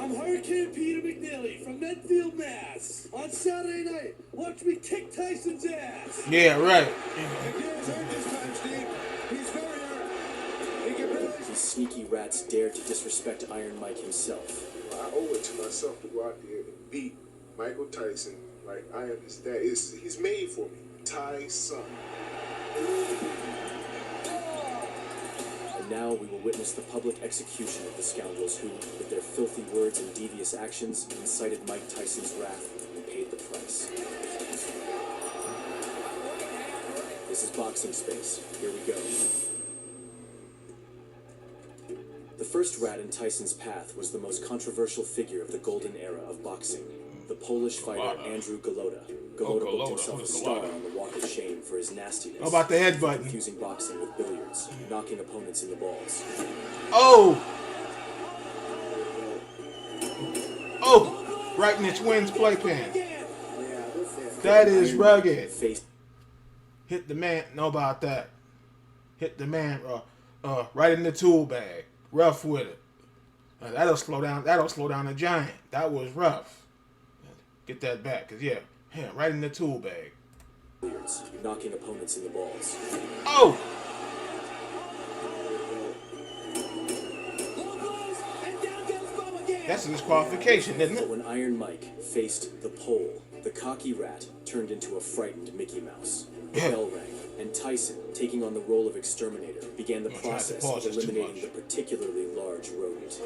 I'm Hurricane Peter McNeely from Medfield, Mass. On Saturday night, watch me kick Tyson's ass. Yeah, right. These sneaky rats dared to disrespect Iron Mike himself. I owe it to myself to go out there and beat Michael Tyson. Like, I understand. He's made for me. Tyson. And now we will witness the public execution of the scoundrels who, with their filthy words and devious actions, incited Mike Tyson's wrath and paid the price. This is Boxing Space. Here we go. The first rat in Tyson's path was the most controversial figure of the golden era of boxing, the Polish fighter Andrew Golota. Golota booked himself a star on the Walk of Shame for his nastiness. How about the headbutt? Confusing boxing with billiards, knocking opponents in the balls. Oh! Oh! Right in the twins' playpen. That is rugged. Hit the man. Know about that. Hit the man right in the tool bag. Rough with it. That'll slow down a giant. That was rough. Get that back, cause yeah, right in the tool bag. Knocking opponents in the balls. Oh! That's a disqualification, isn't it? But when Iron Mike faced the pole, the cocky rat turned into a frightened Mickey Mouse. The bell rang, and Tyson, taking on the role of exterminator, began the process of eliminating the particularly large rodent.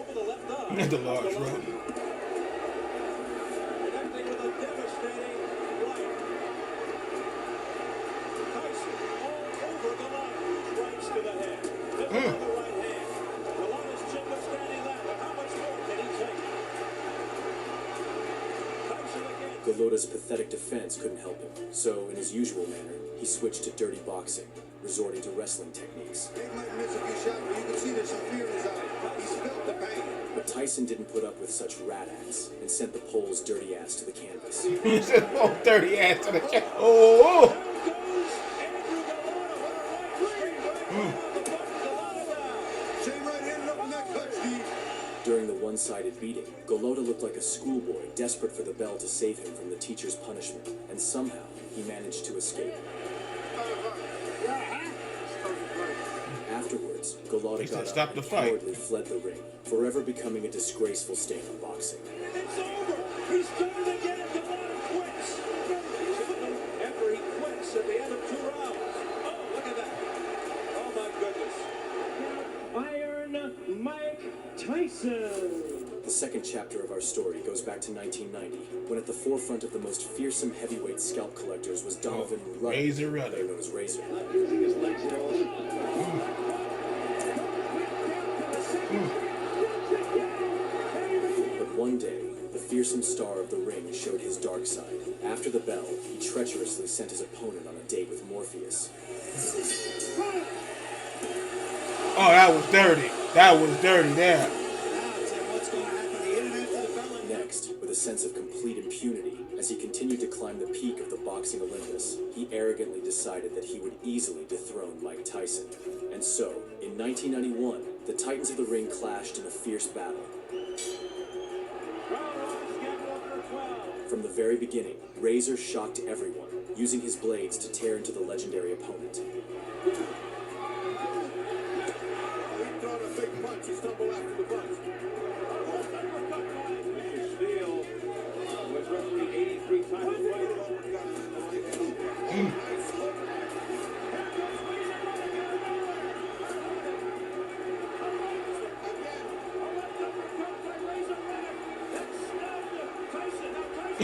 The large rodent. Golota's pathetic defense couldn't help him, so in his usual manner, he switched to dirty boxing, resorting to wrestling techniques. But Tyson didn't put up with such rat acts and sent the pole's dirty ass to the canvas. He said, "Oh, dirty ass to the canvas." Oh! During the one-sided beating, Golota looked like a schoolboy desperate for the bell to save him from the teacher's punishment, and somehow he managed to escape. Afterwards, Golota got up and cowardly fled the ring, forever becoming a disgraceful stain on boxing. It's over. He's going to get it. Golota quits. After he quits at the end of 2 rounds. Oh, look at that. Oh, my goodness. Iron Mike Tyson. The second chapter of our story goes back to 1990, when at the forefront of the most fearsome heavyweight scalp collectors was Donovan Razor Rudder, Rudder. known as Razor. But one day, the fearsome star of the ring showed his dark side. After the bell, he treacherously sent his opponent on a date with Morpheus. Oh, that was dirty. That was dirty there. Next, with a sense of complete impunity, as he continued to climb the peak of the boxing Olympus, he arrogantly decided that he would easily dethrone Mike Tyson. And so, in 1991, the Titans of the ring clashed in a fierce battle. From the very beginning, Razor shocked everyone, using his blades to tear into the legendary opponent.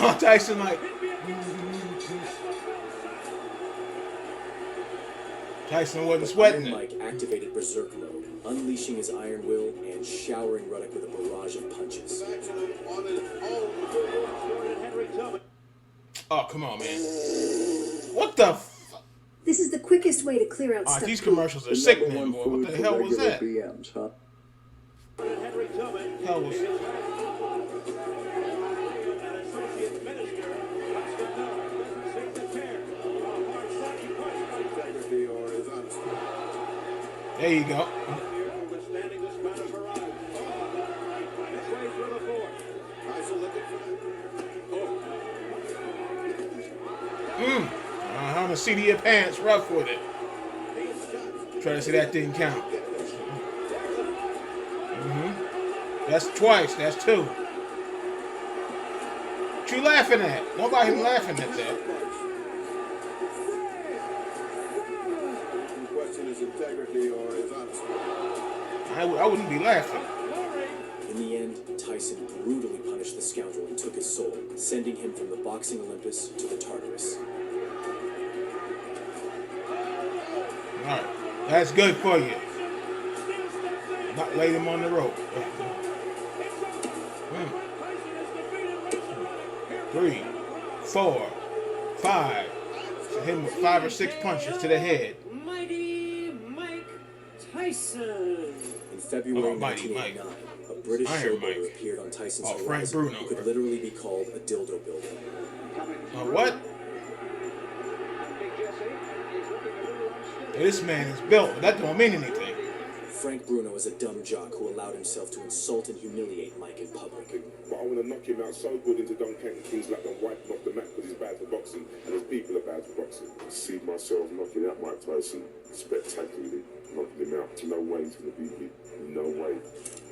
Oh, Tyson like. Tyson wasn't sweating it. Mike activated Berserk mode, unleashing his iron will and showering Ruddock with a barrage of punches. Oh, come on, man. What the f... This is the quickest way to clear out stuff. These commercials are sickening, boy. What the hell was that? BMs, huh? Hell was... There you go. On the seat of your pants, rough with it. Try to say that didn't count. That's twice. That's two. What you laughing at? Nobody laughing at that. Question his integrity or his honesty. I wouldn't be laughing. In the end, Tyson brutally punished the scoundrel and took his soul, sending him from the boxing Olympus to the Tartarus. Alright. That's good for you. Not lay him on the rope. 3, 4, 5. So hit him with 5 or 6 punches to the head. Mighty Mike Tyson. In February Mighty 1989, a British Iron showboater Mike. appeared on Tyson's Frank horizon Bruno. who could literally be called a dildo builder. What? This man is built, but that don't mean anything. Frank Bruno is a dumb jock who allowed himself to insult and humiliate Mike in public. But I want to knock him out so good into Don Kenton things like I'm wiping off the mat because he's bad for boxing and his people are bad for boxing. I see myself knocking out Mike Tyson spectacularly, knocking him out. No way he's going to beat me. No way.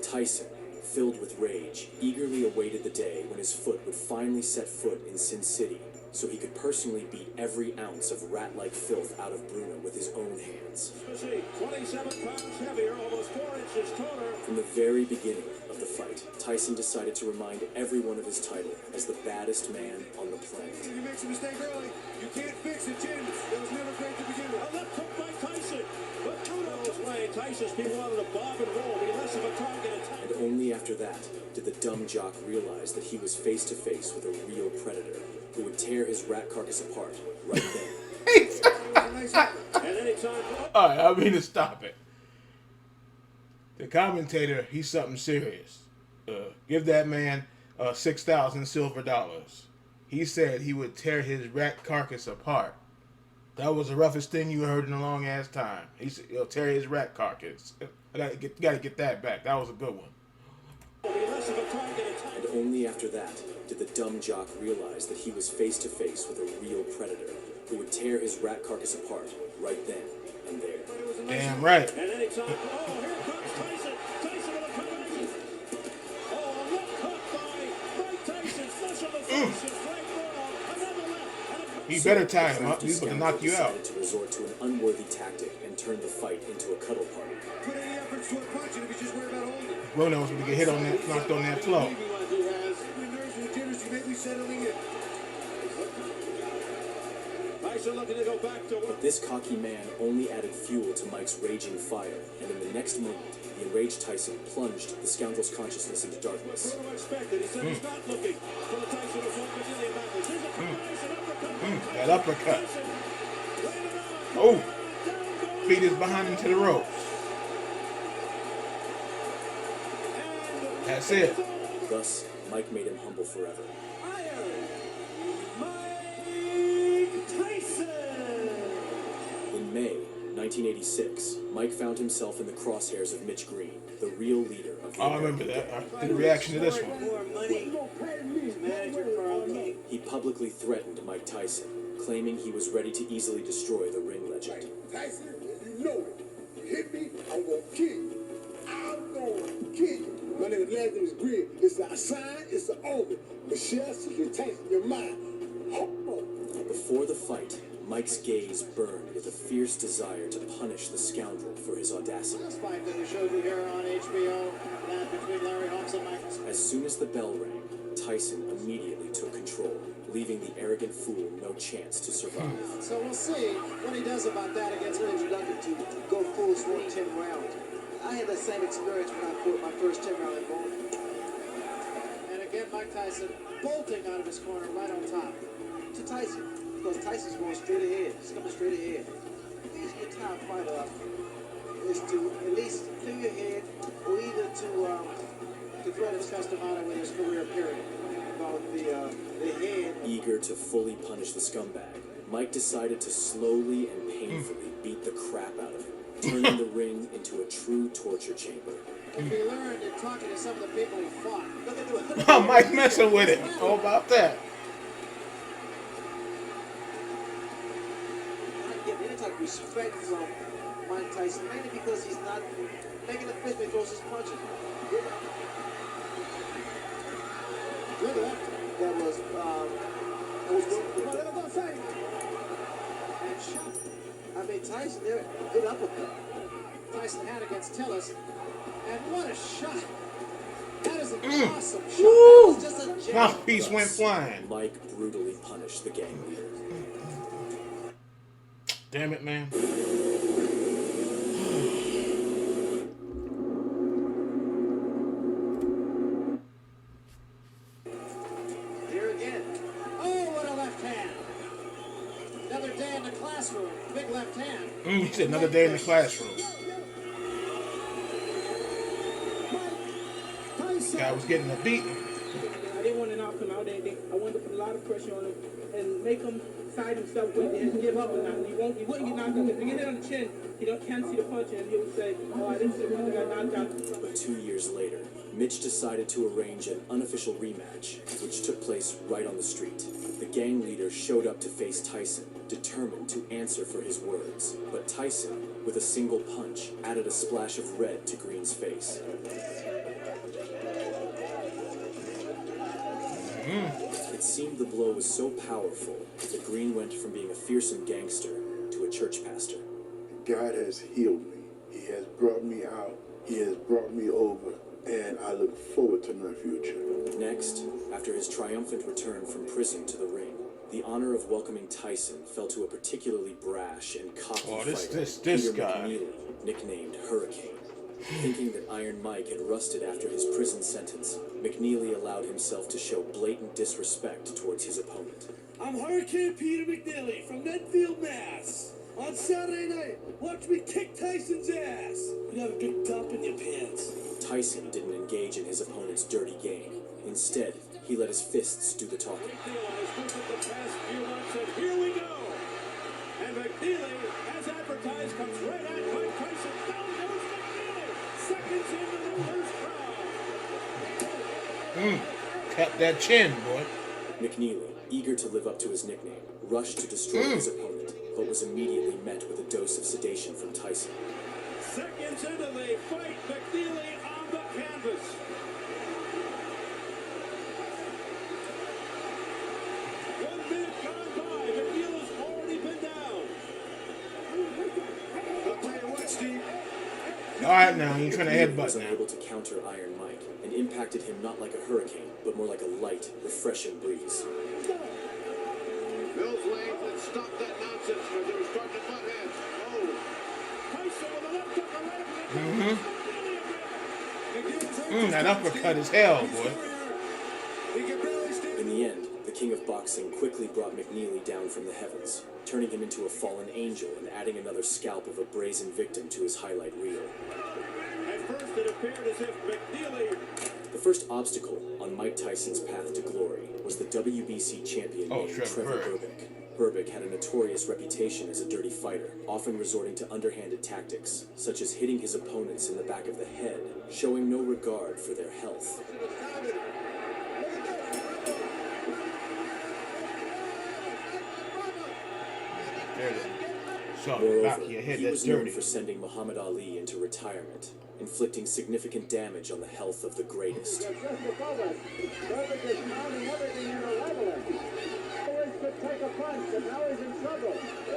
Tyson, filled with rage, eagerly awaited the day when his foot would finally set foot in Sin City, so he could personally beat every ounce of rat-like filth out of Bruno with his own hands. 27 pounds heavier, almost 4 inches taller. From the very beginning of the fight, Tyson decided to remind everyone of his title as the baddest man on the planet. If you make a mistake early, you can't fix it, Jim. It was never great to begin with. A left hook by Tyson. But Bruno's way, Tyson's people wanted to bob and roll, be less of a target attack. And only after that did the dumb jock realize that he was face to face with a real predator who would tear his rat carcass apart right then. And anytime. Alright, I mean to stop it. The commentator, he's something serious. Give that man 6,000 silver dollars. He said he would tear his rat carcass apart. That was the roughest thing you heard in a long ass time. He said he'll tear his rat carcass. I gotta get that back. That was a good one. And only after that did the dumb jock realize that he was face to face with a real predator who would tear his rat carcass apart right then and there. Damn right. And anytime. Oh, here comes Tyson. Tyson with a combination. Oh, a left hook by Mike Tyson. Flush on the face. And Frank Bruno. Another left. And You better tie him up. He's gonna knock you out. Decided to resort to an unworthy tactic and turn the fight into a cuddle party. put any efforts to a punch, and if you just worry about holding it. Bruno's gonna get hit on that, knocked on that floor. Your nerves and jitters, you may be settling in. Tyson looking to go back to work. This cocky man only added fuel to Mike's raging fire, and in the next moment, the enraged Tyson plunged the scoundrel's consciousness into darkness. Bruno expected. He said he's not looking for the Tyson to walk Brazilian backwards. Here's a combination uppercut. That uppercut. Oh, feet is behind him to the ropes. That's it. Thus, Mike made him humble forever. In May 1986, Mike found himself in the crosshairs of Mitch Green, the real leader of the I remember that. I did a reaction to this one. He publicly threatened Mike Tyson, claiming he was ready to easily destroy the ring legend. Tyson, you know it. You hit me, I'm gonna kill you. I'm gonna kill you. My name is Lazarus Green. It's a sign, it's an omen. Michelle, you Tyson, your mind. Before the fight, Mike's gaze burned with a fierce desire to punish the scoundrel for his audacity. This fight that we showed you here on HBO, that between Larry Holmes and Mike. As soon as the bell rang, Tyson immediately took control, leaving the arrogant fool no chance to survive. So we'll see what he does about that against an introduction to go full swing 10 rounds. I had that same experience when I fought my first 10 round opponent. And again, Mike Tyson bolting out of his corner right on top. To Tyson, because Tyson's going straight ahead. He's coming straight ahead. The easier to tie a fight up is to at least clear your head, or either to threaten Customano with his career period. About the head. Eager to fully punish the scumbag, Mike decided to slowly and painfully beat the crap out of him, turning the ring into a true torture chamber. If he learned in talking to some of the people he fought. Look at the Oh, Mike messing with it. How about that? respect from Mike Tyson, mainly because he's not making a fist when he throws his punches. Good left. That was good. And shot. I mean, Tyson there, good uppercut. Tyson had against Tillis. And what a shot. That is an awesome shot. That was just a jab. Mouthpiece went flying. Mike brutally punished the gang leader. Damn it, man. Here again. Oh, what a left hand. Another day in the classroom. Big left hand. You said another day in the classroom. Guy was getting a beating. I didn't want to knock him out or anything. I wanted to put a lot of pressure on him and make him side himself with it and give up or not. He wouldn't get knocked out. If you get hit on the chin, he can't see the punch and he would say, oh, I didn't see the punch, I got knocked out. But 2 years later, Mitch decided to arrange an unofficial rematch, which took place right on the street. The gang leader showed up to face Tyson, determined to answer for his words. But Tyson, with a single punch, added a splash of red to Green's face. It seemed the blow was so powerful that Green went from being a fearsome gangster to a church pastor. God has healed me. He has brought me out. He has brought me over. And I look forward to my future. Next, after his triumphant return from prison to the ring, the honor of welcoming Tyson fell to a particularly brash and cocky fighter, Peter guy. McNeely, nicknamed Hurricane. Thinking that Iron Mike had rusted after his prison sentence, McNeely allowed himself to show blatant disrespect towards his opponent. I'm Hurricane Peter McNeely from Medfield, Mass. On Saturday night, watch me kick Tyson's ass. You have a big dump in your pants. Tyson didn't engage in his opponent's dirty game. Instead, he let his fists do the talking. Here we go. And McNeely, as advertised, comes right at Mike Tyson. Down goes McNeely. Seconds into the first round. Tap that chin, boy. McNeely, eager to live up to his nickname, rushed to destroy his opponent, but was immediately met with a dose of sedation from Tyson. Seconds into the fight, McNeely on the canvas. 1 minute gone by. McNeely's already been down. I'll tell you what, Steve. All right, now you're trying to McNeely was headbutt now. unable to counter Iron Mike and impacted him not like a hurricane, but more like a light, refreshing breeze. Bill's Lane, let's stop that nonsense because they were starting to butt heads. Oh. Tyson with a left upper right. That uppercut is hell, boy. In the end, the king of boxing quickly brought McNeely down from the heavens, turning him into a fallen angel and adding another scalp of a brazen victim to his highlight reel. At first, it appeared as if McNeely. The first obstacle on Mike Tyson's path to glory was the WBC champion named Trevor Berbick. Berbick had a notorious reputation as a dirty fighter, often resorting to underhanded tactics, such as hitting his opponents in the back of the head, showing no regard for their health. Moreover, he was known for sending Muhammad Ali into retirement, inflicting significant damage on the health of the greatest.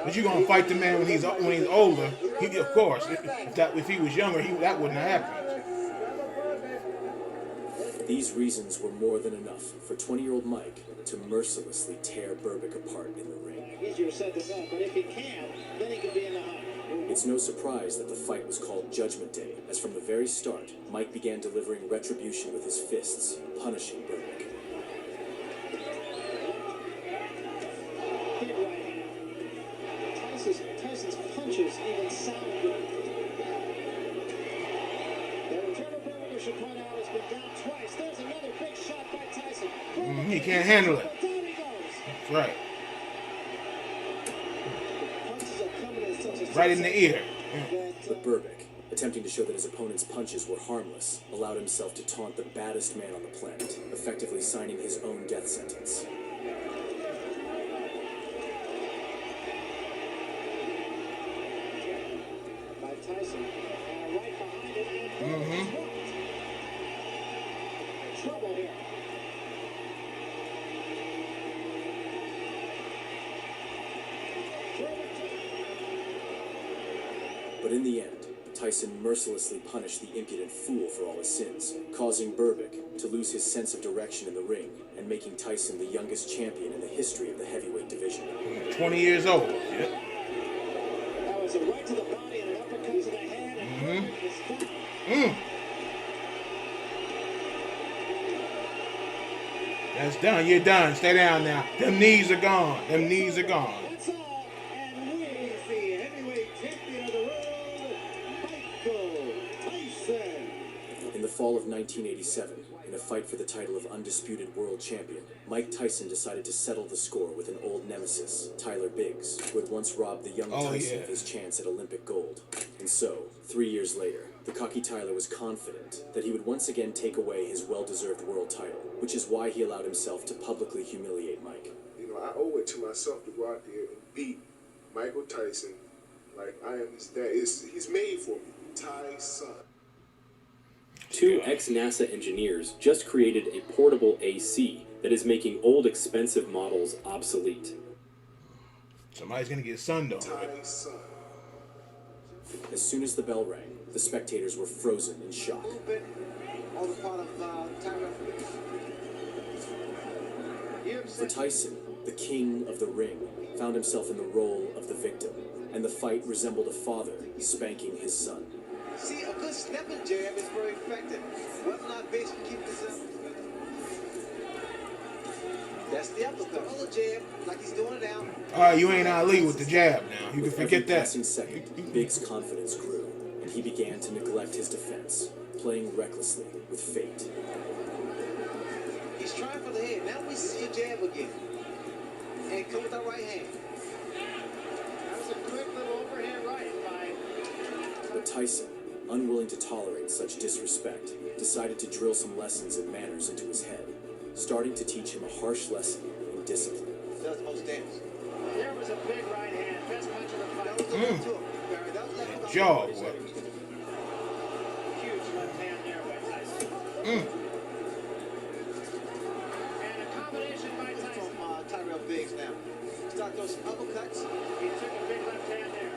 But you gonna fight the man when he's older? Of course, if he was younger, that wouldn't have happened. These reasons were more than enough for 20-year-old Mike to mercilessly tear Berbick apart in the ring. Easier said than done, but if he can, then he can be in the hunt. It's no surprise that the fight was called Judgment Day, as from the very start, Mike began delivering retribution with his fists, punishing Berbick. Big right hand. Tyson's punches even sound good. The return of Berbick, we should point out, has been down twice. There's another big shot by Tyson. He can't handle it. Down he goes. That's right. Punches are coming in such a Right in the ear. But Berbick, attempting to show that his opponent's punches were harmless, allowed himself to taunt the baddest man on the planet, effectively signing his own death sentence. here. But in the end, Tyson mercilessly punished the impudent fool for all his sins, causing Berbick to lose his sense of direction in the ring and making Tyson the youngest champion in the history of the heavyweight division. 20 years old. Yep. That was a right to the body and an uppercut to the head. And Berbick was down. That's done. You're done. Stay down now. Them knees are gone. Them knees are gone. That's all. And we see heavyweight champion of the world, Michael Tyson. In the fall of 1987, in a fight for the title of undisputed world champion, Mike Tyson decided to settle the score with an old nemesis, Tyler Biggs, who had once robbed the young Tyson of his chance at Olympic gold. And so, 3 years later, the cocky Tyler was confident that he would once again take away his well-deserved world title, which is why he allowed himself to publicly humiliate Mike. You know, I owe it to myself to go out there and beat Michael Tyson like I am his dad. He's made for me. Tyson. Two ex-NASA engineers just created a portable AC that is making old expensive models obsolete. Somebody's gonna get sunned on. Tyson. As soon as the bell rang, the spectators were frozen in shock. All the part of Tyler. For Tyson, the king of the ring found himself in the role of the victim, and the fight resembled a father spanking his son. See, a good stepping jab is very effective. Whether or not Biggs can keep this up. That's the uppercut. Pull a jab, like he's doing it now. All right, you ain't Ali with the jab now. You can With forget every that. passing second, Biggs' confidence grew, and he began to neglect his defense, playing recklessly with fate. He's trying for the head. Now we see a jab again. And come with that right hand. That was a quick little overhand right by... But Tyson, unwilling to tolerate such disrespect, decided to drill some lessons in manners into his head, starting to teach him a harsh lesson in discipline. Does the most damage. There was a big right hand. Best punch of the fight. That was a left hook, Barry. That was left hook. Jaw, boy. Huge left hand there by Tyson. And a combination by Tyson. From Tyrell Biggs now. Start those uppercuts. He took a big left hand there.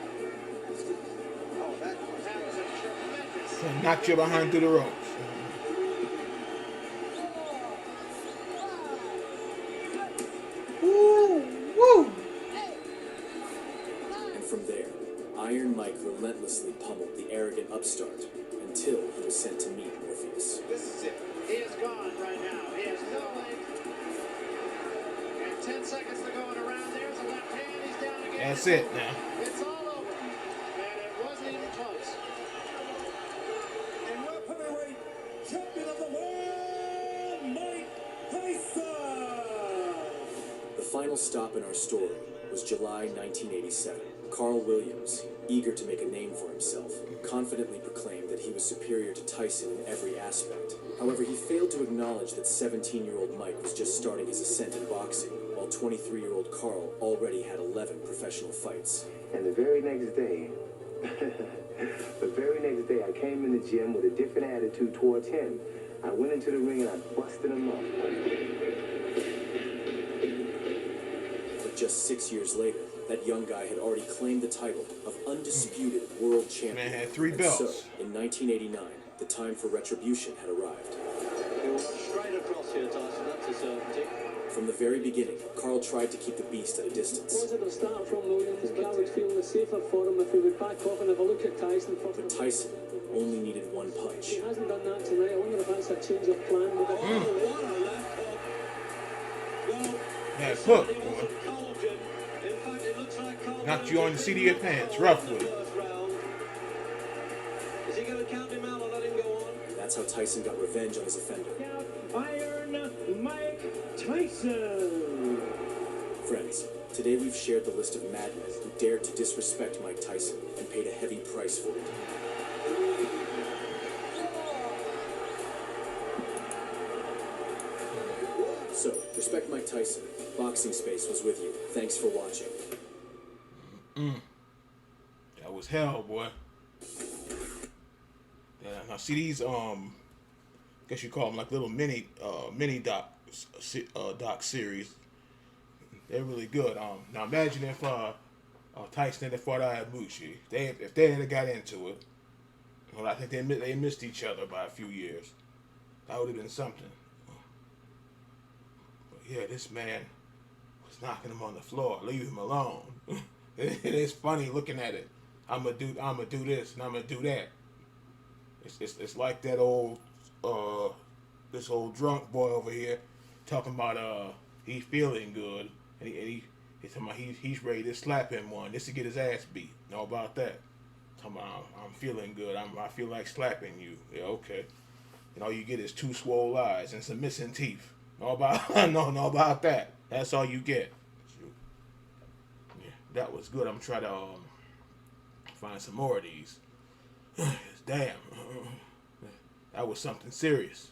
Oh, that was a tremendous. Knocked you behind through the ropes. And from there, Iron Mike relentlessly pummeled the arrogant upstart until he was sent to meet Morpheus. This is it. He is gone right now. He has no length. And 10 seconds to go in a round. There's a left hand. He's down again. That's it now. It's all over. And it wasn't even close. And world heavyweight champion of the world, Mike Tyson. The final stop in our story was July 1987. Carl Williams, eager to make a name for himself, confidently proclaimed that he was superior to Tyson in every aspect. However, he failed to acknowledge that 17-year-old Mike was just starting his ascent in boxing, while 23-year-old Carl already had 11 professional fights. And the very next day, I came in the gym with a different attitude towards him. I went into the ring and I busted him up. But just 6 years later, that young guy had already claimed the title of undisputed world champion. Man had 3 And belts. so, in 1989, the time for retribution had arrived. He'll straight across here, Tyson. That's a certainty. From the very beginning, Carl tried to keep the beast at a distance. Was it a start from Williams? Carl would feel the safer for him if he would back off and have a look at Tyson. But Tyson only needed one punch. He hasn't done that tonight. I wonder if that's a change of plan. What a left hook. Well, That hook, it boy. wasn't Collagen. In fact, it looks like Carl Knocked you on the seat of your pants. Rough with it. Is he going to count him out or let him go on? And that's how Tyson got revenge on his offender. Iron Mike Tyson. Friends, today we've shared the list of madmen who dared to disrespect Mike Tyson and paid a heavy price for it. So, respect Mike Tyson. Boxing Space was with you. Thanks for watching. That was hell, boy. Yeah, now see these guess you call them like little mini doc series. They're really good. Now imagine if Tyson and fought Ibushi. If they had got into it, well, I think they missed each other by a few years. That would have been something. But yeah, this man was knocking him on the floor. Leave him alone. It is funny looking at it. I'm gonna do this and I'm gonna do that. It's like that old this old drunk boy over here talking about he's feeling good and he's talking about he's ready to slap him one just to get his ass beat. Know about that? Talking about I'm feeling good. I feel like slapping you. Yeah, okay. And all you get is 2 swole eyes and some missing teeth. Know about that. That's all you get. Yeah, that was good. I'm trying to find some more of these. Damn. That was something serious.